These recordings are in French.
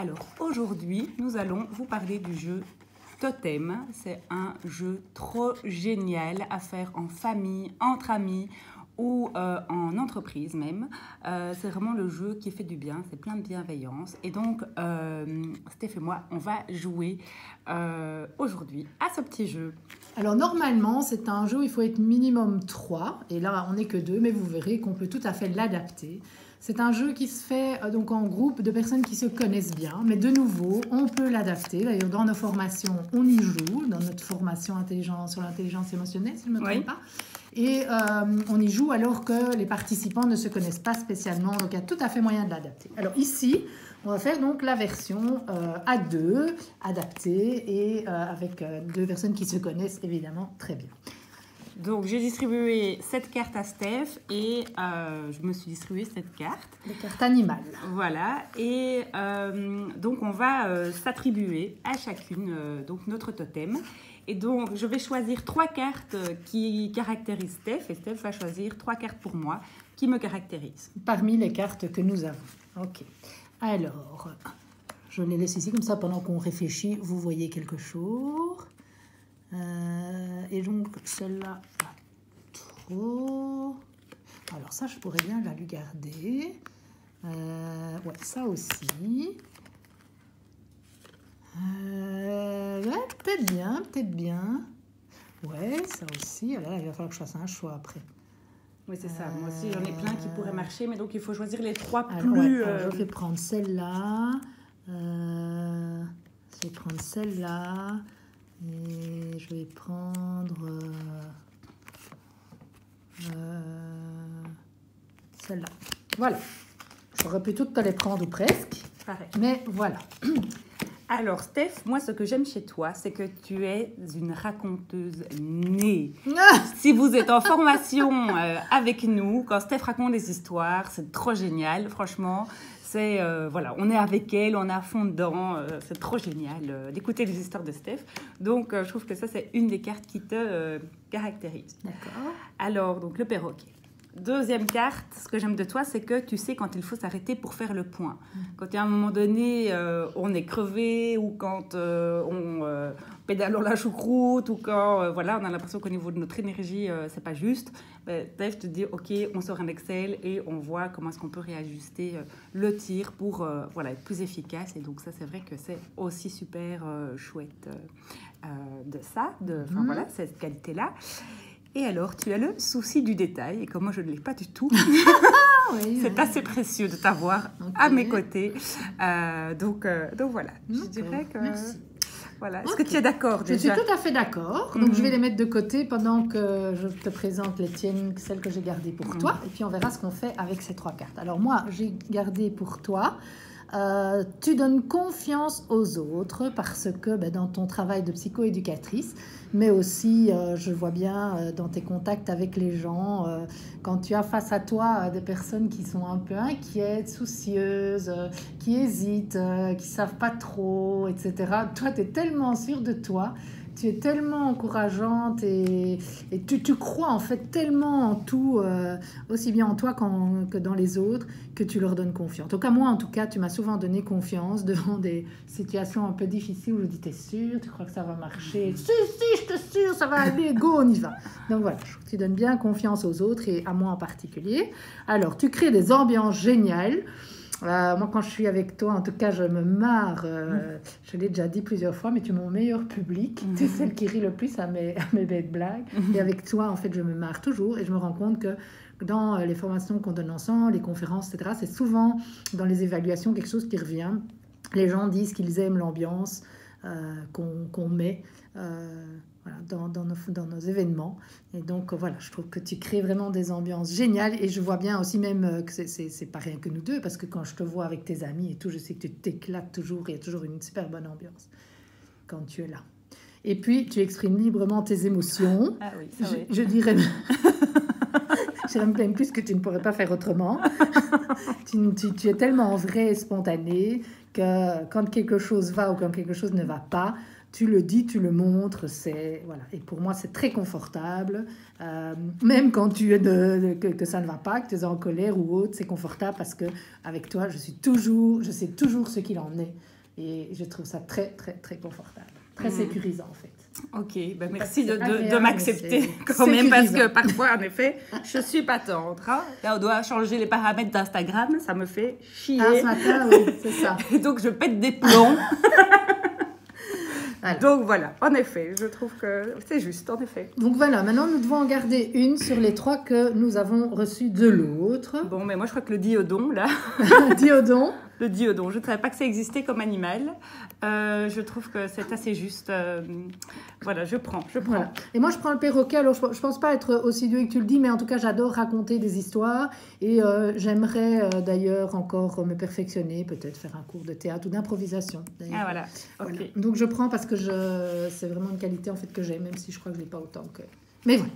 Alors aujourd'hui, nous allons vous parler du jeu Totem. C'est un jeu trop génial à faire en famille, entre amis ou en entreprise même. C'est vraiment le jeu qui fait du bien, c'est plein de bienveillance. Et donc, Steph et moi, on va jouer aujourd'hui à ce petit jeu. Alors normalement, c'est un jeu où il faut être minimum 3. Et là, on n'est que 2, mais vous verrez qu'on peut tout à fait l'adapter. C'est un jeu qui se fait donc en groupe de personnes qui se connaissent bien. Mais de nouveau, on peut l'adapter. D'ailleurs, dans nos formations, on y joue. Dans notre formation sur l'intelligence émotionnelle, si je ne me trompe pas. Et on y joue alors que les participants ne se connaissent pas spécialement. Donc, il y a tout à fait moyen de l'adapter. Alors ici, on va faire donc la version à 2, adaptée et avec 2 personnes qui se connaissent évidemment très bien. Donc, j'ai distribué cette carte à Steph et je me suis distribué cette carte. Les cartes animales. Voilà. Et donc, on va s'attribuer à chacune donc notre totem. Et donc, je vais choisir 3 cartes qui caractérisent Steph. Et Steph va choisir 3 cartes pour moi qui me caractérisent. Parmi les cartes que nous avons. OK. Alors, je les laisse ici, comme ça, pendant qu'on réfléchit, vous voyez quelque chose. Et donc, celle-là, pas trop. Alors ça, je pourrais bien la lui garder. Ouais, ça aussi. Ouais, peut-être bien. Ouais, ça aussi. Alors là, il va falloir que je fasse un choix après. Oui, c'est ça. Moi aussi, j'en ai plein qui pourraient marcher, mais donc il faut choisir les 3 alors, plus... alors, je vais prendre celle-là. Je vais prendre celle-là. Et je vais prendre celle-là. Voilà. J'aurais pu toutes te les prendre ou presque. Pareil. Mais voilà. Alors, Steph, moi, ce que j'aime chez toi, c'est que tu es une raconteuse née. Si vous êtes en formation avec nous, quand Steph raconte des histoires, c'est trop génial, franchement. C'est, voilà, on est avec elle, on est à fond dedans. C'est trop génial d'écouter les histoires de Steph. Donc, je trouve que ça, c'est une des cartes qui te caractérise. D'accord. Alors, donc, le perroquet. Deuxième carte, ce que j'aime de toi, c'est que tu sais quand il faut s'arrêter pour faire le point. Quand il y a un moment donné, on est crevé, ou quand on pédale dans la choucroute, ou quand voilà, on a l'impression qu'au niveau de notre énergie, c'est pas juste. Steph te dit, OK, on sort un Excel et on voit comment est-ce qu'on peut réajuster le tir pour voilà, être plus efficace. Et donc ça, c'est vrai que c'est aussi super chouette de ça, voilà, cette qualité-là. Et alors, tu as le souci du détail, et comme moi je ne l'ai pas du tout, oui, c'est assez précieux de t'avoir à mes côtés. Donc voilà, je dirais que... Merci. Voilà. Est-ce que tu es d'accord déjà? Je suis tout à fait d'accord. Donc je vais les mettre de côté pendant que je te présente les tiennes, celles que j'ai gardées pour toi. Et puis on verra ce qu'on fait avec ces 3 cartes. Alors moi, j'ai gardé pour toi... tu donnes confiance aux autres parce que dans ton travail de psychoéducatrice, mais aussi, je vois bien dans tes contacts avec les gens, quand tu as face à toi des personnes qui sont un peu inquiètes, soucieuses, qui hésitent, qui ne savent pas trop, etc. Toi, tu es tellement sûre de toi. Tu es tellement encourageante et tu crois en fait tellement en tout, aussi bien en toi que dans les autres, que tu leur donnes confiance. En tout cas, moi, en tout cas, tu m'as souvent donné confiance devant des situations un peu difficiles où je dis, t'es sûre, tu crois que ça va marcher? Si, je t'assure, ça va aller, go, on y va. Donc voilà, je trouve que tu donnes bien confiance aux autres et à moi en particulier. Alors, tu crées des ambiances géniales. Moi, quand je suis avec toi, en tout cas, je me marre. Je l'ai déjà dit plusieurs fois, mais tu es mon meilleur public. Tu es celle qui rit le plus à mes bêtes blagues. Et avec toi, en fait, je me marre toujours. Et je me rends compte que dans les formations qu'on donne ensemble, les conférences, etc., c'est souvent dans les évaluations quelque chose qui revient. Les gens disent qu'ils aiment l'ambiance qu'on met voilà, dans nos événements. Et donc, voilà, je trouve que tu crées vraiment des ambiances géniales. Et je vois bien aussi même que c'est pas rien que nous deux, parce que quand je te vois avec tes amis et tout, je sais que tu t'éclates toujours. Il y a toujours une super bonne ambiance quand tu es là. Et puis, tu exprimes librement tes émotions. Ah oui, ça oui. Je dirais... Je dirais même plus que tu ne pourrais pas faire autrement. Tu es tellement vrai et spontané que quand quelque chose va ou quand quelque chose ne va pas, tu le dis, tu le montres, voilà. Et pour moi, c'est très confortable. Même quand que ça ne va pas, que tu es en colère ou autre, c'est confortable parce que avec toi, je sais toujours ce qu'il en est. Et je trouve ça très, très, très confortable. Très sécurisant, en fait. Ok, ben merci de m'accepter quand même, parce que parfois, en effet, je suis pas tendre. Hein. Là, on doit changer les paramètres d'Instagram, ça me fait chier. Ah, ce matin, oui, c'est ça. Et donc, je pète des plombs. Voilà. Donc voilà, en effet, je trouve que c'est juste, en effet. Donc voilà, maintenant nous devons en garder une sur les 3 que nous avons reçues de l'autre. Bon, mais moi je crois que le diodon, là... Diodon. Le diodon, je ne savais pas que ça existait comme animal. Je trouve que c'est assez juste. Voilà, je prends. Voilà. Et moi je prends le perroquet, alors je ne pense pas être aussi douée que tu le dis, mais en tout cas j'adore raconter des histoires. Et j'aimerais d'ailleurs encore me perfectionner, peut-être faire un cours de théâtre ou d'improvisation. Ah voilà, ok. Voilà. Donc je prends parce que c'est vraiment une qualité en fait que j'ai, même si je crois que je ne l'ai pas autant que... Mais voilà.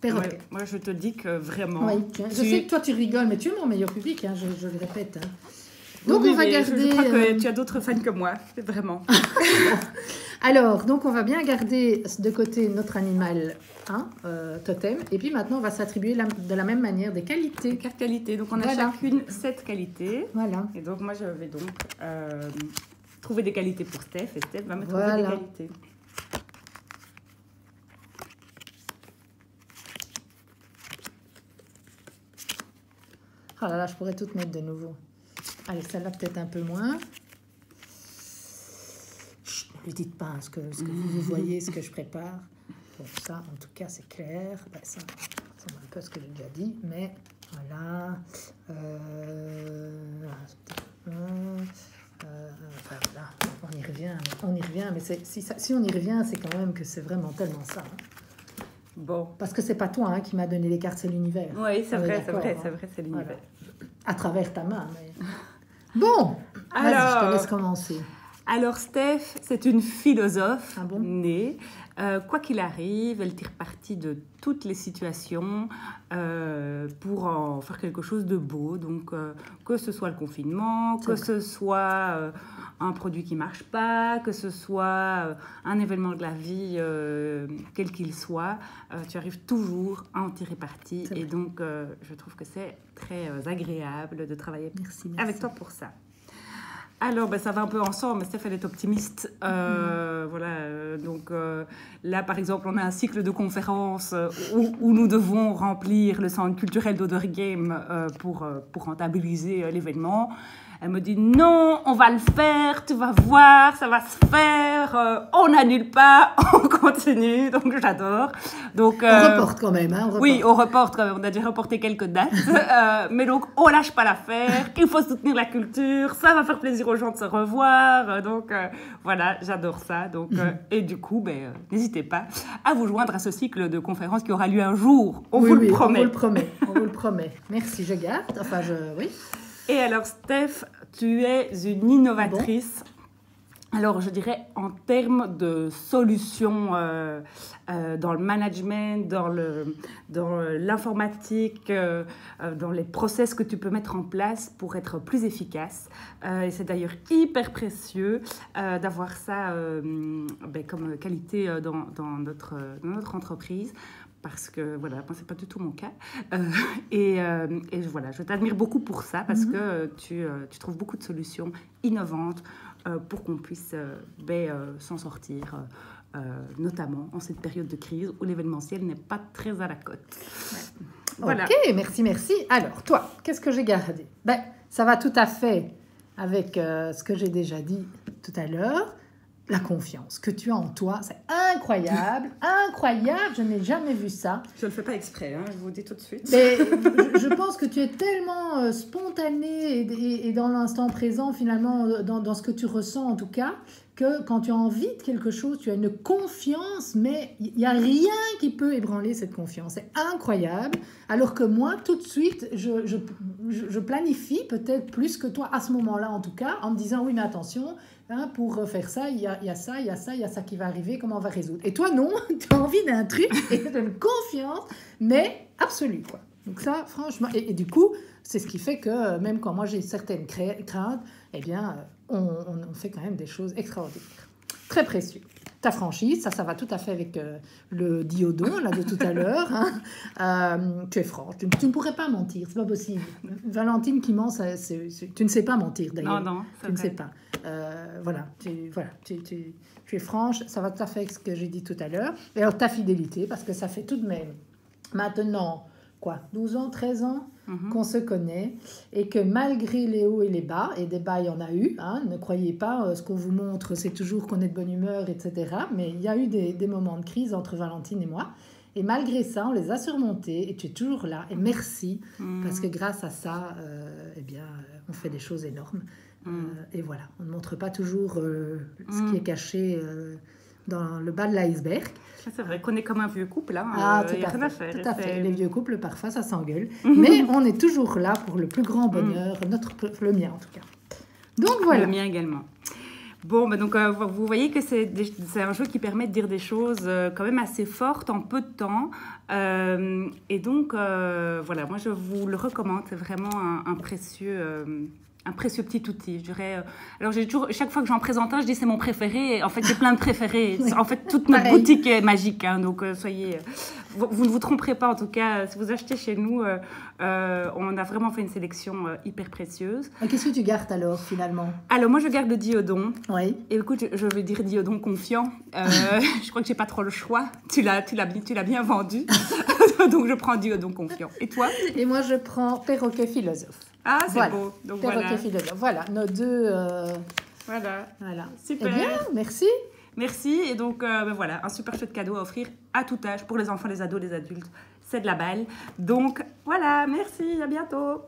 Perroquet. Moi je te dis que vraiment... Oui, je sais que toi tu rigoles, mais tu es mon meilleur public, hein, je le répète. Hein. Donc oui, on va garder... Je crois que tu as d'autres fans que moi, vraiment. Alors, donc on va bien garder de côté notre animal totem. Et puis maintenant, on va s'attribuer de la même manière des qualités. Des cartes qualités. Donc on a chacune 7 qualités. Voilà. Et donc moi je vais donc trouver des qualités pour Steph. Et Steph va me trouver des qualités. Oh là là, je pourrais toutes mettre de nouveau. Allez, celle-là peut-être un peu moins. Chut, ne lui dites pas ce que vous voyez, ce que je prépare. Bon, ça, en tout cas, c'est clair. Ben, ça ressemble un peu à ce que j'ai déjà dit, mais voilà. Enfin, voilà, on y revient. Mais si on y revient, c'est quand même que c'est vraiment tellement ça. Hein. Bon. Parce que c'est pas toi qui m'as donné les cartes, c'est l'univers. Oui, c'est vrai, c'est l'univers. Voilà. À travers ta main, mais... Bon, alors, je te laisse commencer. Alors, Steph, c'est une philosophe née. Quoi qu'il arrive, elle tire parti de toutes les situations pour en faire quelque chose de beau. Donc, que ce soit le confinement, que ce soit un produit qui ne marche pas, que ce soit un événement de la vie, quel qu'il soit, tu arrives toujours à en tirer parti. Et donc, je trouve que c'est très agréable de travailler avec toi pour ça. Alors, ça va un peu ensemble, mais Steph, elle est optimiste. Voilà, donc là, par exemple, on a un cycle de conférences où nous devons remplir le centre culturel d'Oderghem pour rentabiliser l'événement. Elle me dit non, on va le faire, tu vas voir, ça va se faire, on n'annule pas, on continue, donc j'adore. Donc, on reporte quand même, hein, Oui, on reporte quand même, on a déjà reporté quelques dates, mais donc on lâche pas l'affaire, il faut soutenir la culture, ça va faire plaisir aux gens de se revoir, donc voilà, j'adore ça. Donc, et du coup, n'hésitez pas à vous joindre à ce cycle de conférences qui aura lieu un jour, on vous le promet. On vous le promet. Merci, je garde, oui. Et alors, Steph, tu es une innovatrice. Alors, je dirais en termes de solutions dans le management, dans l'informatique, dans les process que tu peux mettre en place pour être plus efficace. Et c'est d'ailleurs hyper précieux d'avoir ça comme qualité dans notre entreprise. Parce que, voilà, moi, c'est pas du tout mon cas. Et voilà, je t'admire beaucoup pour ça, parce que tu trouves beaucoup de solutions innovantes pour qu'on puisse s'en sortir, notamment en cette période de crise où l'événementiel n'est pas très à la cote. Ouais. Voilà. Ok, merci. Alors, toi, qu'est-ce que j'ai gardé? Ça va tout à fait avec ce que j'ai déjà dit tout à l'heure. La confiance que tu as en toi, c'est incroyable, je n'ai jamais vu ça. Je ne le fais pas exprès, je vous dis tout de suite. Mais je pense que tu es tellement spontané et dans l'instant présent, finalement, dans ce que tu ressens en tout cas, que quand tu as envie de quelque chose, tu as une confiance, mais il n'y a rien qui peut ébranler cette confiance. C'est incroyable. Alors que moi, tout de suite, je planifie peut-être plus que toi à ce moment-là, en tout cas, en me disant, oui, mais attention, pour faire ça, il y a ça qui va arriver, comment on va résoudre. Et toi, non, tu as envie d'un truc et d'une confiance, mais absolue, quoi. Donc ça, franchement, et du coup, c'est ce qui fait que même quand moi j'ai certaines craintes, eh bien, on fait quand même des choses extraordinaires. très précieux. Ta franchise, ça va tout à fait avec le diodon là de tout à l'heure. Hein. Tu es franche, tu ne pourrais pas mentir, c'est pas possible. Valentine qui ment, tu ne sais pas mentir d'ailleurs. Non, tu ne sais pas. Voilà, tu es franche, ça va tout à fait avec ce que j'ai dit tout à l'heure. Et alors ta fidélité, parce que ça fait tout de même maintenant, 12 ans, 13 ans qu'on se connaît, et que malgré les hauts et les bas, et des bas il y en a eu, hein, ne croyez pas, ce qu'on vous montre c'est toujours qu'on est de bonne humeur, etc. Mais il y a eu des moments de crise entre Valentine et moi, et malgré ça on les a surmontés, et tu es toujours là, et merci, parce que grâce à ça, on fait des choses énormes. Et voilà, on ne montre pas toujours ce qui est caché dans le bas de l'iceberg. C'est vrai qu'on est comme un vieux couple, hein. Tout y a rien à faire. Tout à fait. Les vieux couples, parfois, ça s'engueule. Mais on est toujours là pour le plus grand bonheur, le mien en tout cas. Donc voilà. Le mien également. Bon, donc vous voyez que c'est un jeu qui permet de dire des choses quand même assez fortes en peu de temps. Et donc, voilà, moi je vous le recommande. C'est vraiment un précieux petit outil, je dirais. Alors, chaque fois que j'en présente un, je dis c'est mon préféré. En fait, j'ai plein de préférés. Oui. En fait, toute notre boutique est magique. Hein, donc, vous ne vous tromperez pas. En tout cas, si vous achetez chez nous, on a vraiment fait une sélection hyper précieuse. Qu'est-ce que tu gardes alors, finalement? Alors, moi, je garde le diodon. Oui. Et écoute, je vais dire diodon confiant. Je crois que j'ai pas trop le choix. Tu l'as bien vendu. Donc, je prends diodon confiant. Et toi? Et moi, je prends perroquet philosophe. Ah, c'est voilà. beau. Donc, perroquet philosophe. Voilà, nos deux... Voilà. Super. Eh bien, merci. Merci. Et donc, voilà, un super chouette cadeau à offrir à tout âge, pour les enfants, les ados, les adultes. C'est de la balle. Donc, voilà, merci. À bientôt.